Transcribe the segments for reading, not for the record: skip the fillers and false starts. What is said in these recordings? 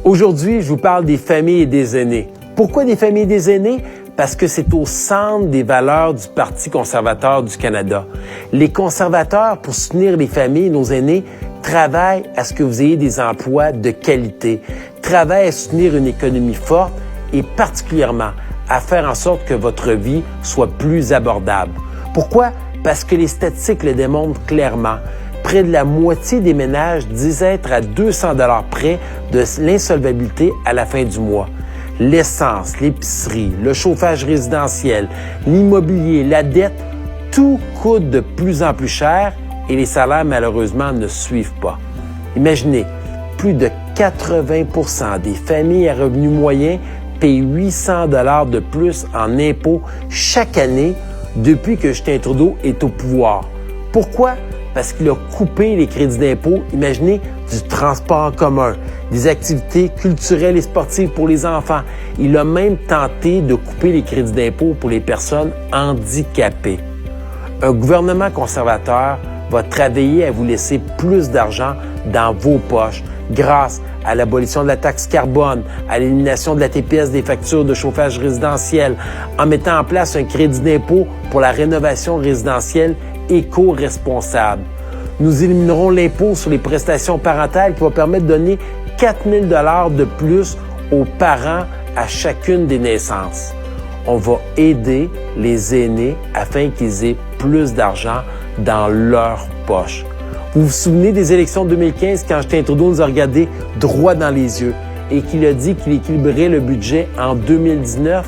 Aujourd'hui, je vous parle des familles et des aînés. Pourquoi des familles et des aînés? Parce que c'est au centre des valeurs du Parti conservateur du Canada. Les conservateurs, pour soutenir les familles et nos aînés, travaillent à ce que vous ayez des emplois de qualité, travaillent à soutenir une économie forte et particulièrement à faire en sorte que votre vie soit plus abordable. Pourquoi? Parce que les statistiques le démontrent clairement. Près de la moitié des ménages disent être à 200 $ près de l'insolvabilité à la fin du mois. L'essence, l'épicerie, le chauffage résidentiel, l'immobilier, la dette, tout coûte de plus en plus cher et les salaires, malheureusement, ne suivent pas. Imaginez, plus de 80 % des familles à revenus moyens payent 800 $ de plus en impôts chaque année depuis que Justin Trudeau est au pouvoir. Pourquoi? Parce qu'il a coupé les crédits d'impôt, imaginez, du transport en commun, des activités culturelles et sportives pour les enfants. Il a même tenté de couper les crédits d'impôt pour les personnes handicapées. Un gouvernement conservateur va travailler à vous laisser plus d'argent dans vos poches grâce à l'abolition de la taxe carbone, à l'élimination de la TPS des factures de chauffage résidentiel, en mettant en place un crédit d'impôt pour la rénovation résidentielle éco-responsable. Nous éliminerons l'impôt sur les prestations parentales qui va permettre de donner 4 000 $ de plus aux parents à chacune des naissances. On va aider les aînés afin qu'ils aient plus d'argent dans leur poche. Vous vous souvenez des élections de 2015 quand Justin Trudeau nous a regardé droit dans les yeux et qu'il a dit qu'il équilibrerait le budget en 2019?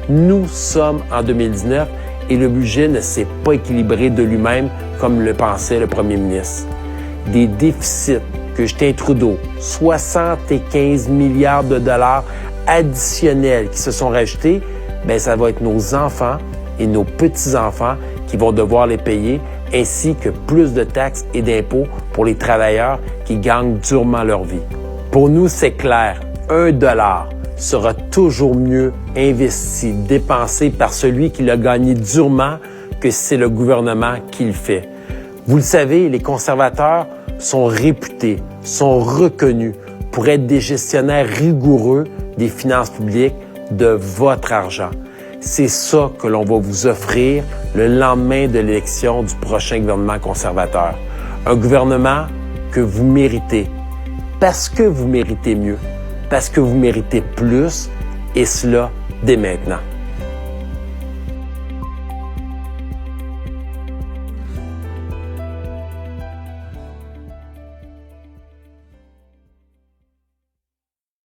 Nous sommes en 2019 et le budget ne s'est pas équilibré de lui-même comme le pensait le premier ministre. Des déficits que Justin Trudeau, 75 milliards de dollars additionnels qui se sont rajoutés, bien, ça va être nos enfants et nos petits-enfants qui vont devoir les payer, ainsi que plus de taxes et d'impôts pour les travailleurs qui gagnent durement leur vie. Pour nous, c'est clair, 1 $ sera toujours mieux investi, dépensé par celui qui l'a gagné durement que si c'est le gouvernement qui le fait. Vous le savez, les conservateurs sont réputés, sont reconnus pour être des gestionnaires rigoureux des finances publiques de votre argent. C'est ça que l'on va vous offrir le lendemain de l'élection du prochain gouvernement conservateur. Un gouvernement que vous méritez, parce que vous méritez mieux, parce que vous méritez plus, et cela dès maintenant.